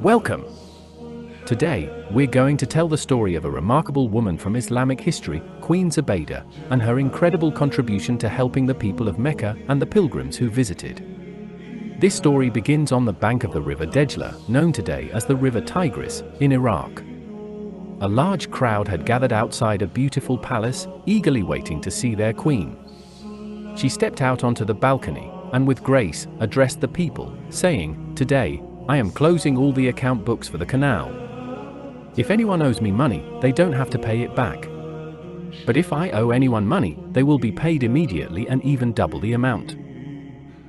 Welcome! Today, we're going to tell the story of a remarkable woman from Islamic history, Queen Zubaida, and her incredible contribution to helping the people of Mecca and the pilgrims who visited. This story begins on the bank of the river Dejla, known today as the River Tigris, in Iraq. A large crowd had gathered outside a beautiful palace, eagerly waiting to see their queen. She stepped out onto the balcony, and with grace, addressed the people, saying, "Today, I am closing all the account books for the canal. If anyone owes me money, they don't have to pay it back. But if I owe anyone money, they will be paid immediately and even double the amount."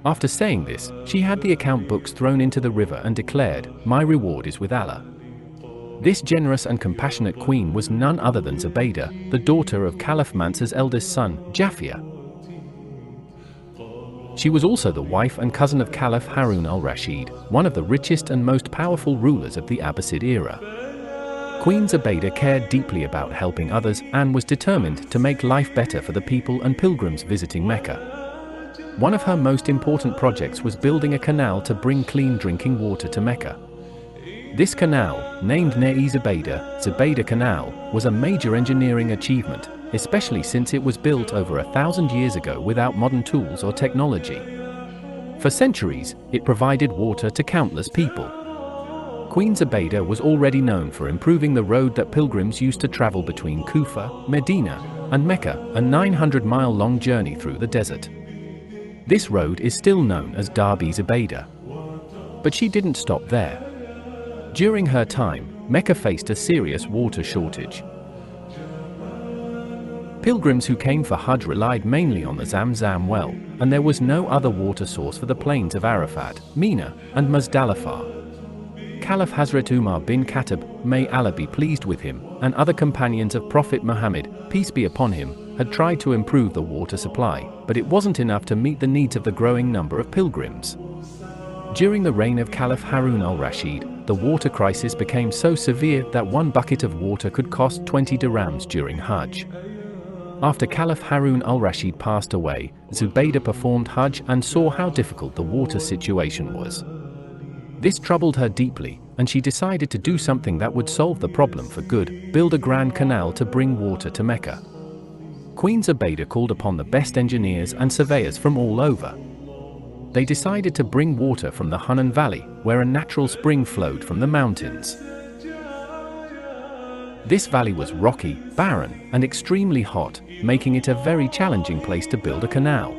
After saying this, she had the account books thrown into the river and declared, "My reward is with Allah." This generous and compassionate queen was none other than Zubaida, the daughter of Caliph Mansur's eldest son, Jafar. She was also the wife and cousin of Caliph Harun al-Rashid, one of the richest and most powerful rulers of the Abbasid era. Queen Zubaida cared deeply about helping others and was determined to make life better for the people and pilgrims visiting Mecca. One of her most important projects was building a canal to bring clean drinking water to Mecca. This canal, named Nehr Zubaida Canal, was a major engineering achievement, especially since it was built over 1,000 years ago without modern tools or technology. For centuries, it provided water to countless people. Queen Zubaida was already known for improving the road that pilgrims used to travel between Kufa, Medina, and Mecca, a 900-mile-long journey through the desert. This road is still known as Darbi Zubaida. But she didn't stop there. During her time, Mecca faced a serious water shortage. Pilgrims who came for Hajj relied mainly on the Zamzam well, and there was no other water source for the plains of Arafat, Mina, and Muzdalifah. Caliph Hazrat Umar bin Khattab, may Allah be pleased with him, and other companions of Prophet Muhammad, peace be upon him, had tried to improve the water supply, but it wasn't enough to meet the needs of the growing number of pilgrims. During the reign of Caliph Harun al-Rashid, the water crisis became so severe that one bucket of water could cost 20 dirhams during Hajj. After Caliph Harun al-Rashid passed away, Zubaida performed Hajj and saw how difficult the water situation was. This troubled her deeply, and she decided to do something that would solve the problem for good: build a grand canal to bring water to Mecca. Queen Zubaida called upon the best engineers and surveyors from all over. They decided to bring water from the Hunan Valley, where a natural spring flowed from the mountains. This valley was rocky, barren, and extremely hot, making it a very challenging place to build a canal.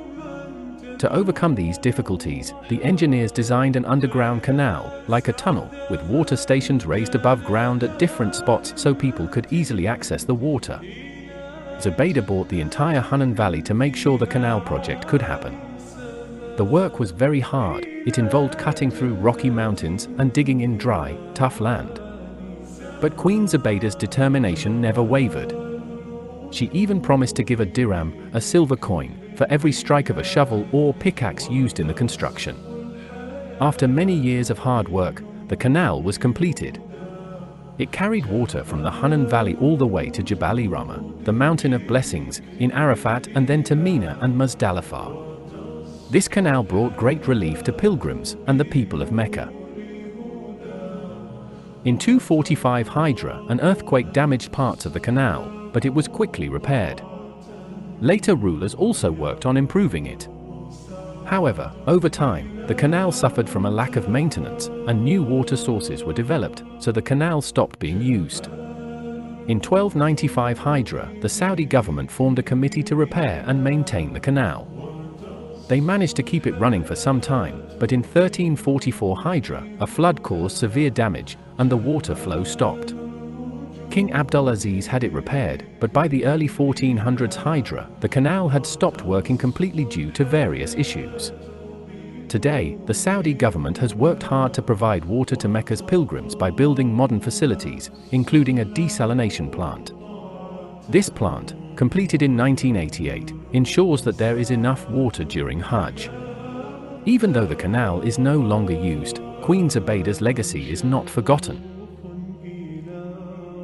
To overcome these difficulties, the engineers designed an underground canal, like a tunnel, with water stations raised above ground at different spots so people could easily access the water. Zubaida bought the entire Hunan Valley to make sure the canal project could happen. The work was very hard. It involved cutting through rocky mountains and digging in dry, tough land. But Queen Zubaida's determination never wavered. She even promised to give a dirham, a silver coin, for every strike of a shovel or pickaxe used in the construction. After many years of hard work, the canal was completed. It carried water from the Hunan Valley all the way to Jabal Rama, the mountain of blessings, in Arafat, and then to Mina and Muzdalifah. This canal brought great relief to pilgrims and the people of Mecca. In 245 Hijra, an earthquake damaged parts of the canal, but it was quickly repaired. Later rulers also worked on improving it. However, over time, the canal suffered from a lack of maintenance, and new water sources were developed, so the canal stopped being used. In 1295 Hijra, the Saudi government formed a committee to repair and maintain the canal. They managed to keep it running for some time, but in 1344 Hijra, a flood caused severe damage, and the water flow stopped. King Abdulaziz had it repaired, but by the early 1400s Hijra, the canal had stopped working completely due to various issues. Today, the Saudi government has worked hard to provide water to Mecca's pilgrims by building modern facilities, including a desalination plant. This plant, completed in 1988, ensures that there is enough water during Hajj. Even though the canal is no longer used, Queen Zubaida's legacy is not forgotten.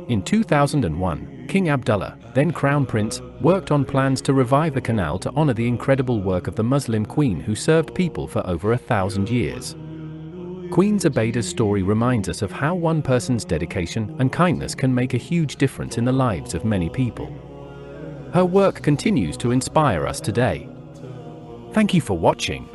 In 2001, King Abdullah, then Crown Prince, worked on plans to revive the canal to honor the incredible work of the Muslim queen who served people for over 1,000 years. Queen Zubaida's story reminds us of how one person's dedication and kindness can make a huge difference in the lives of many people. Her work continues to inspire us today. Thank you for watching.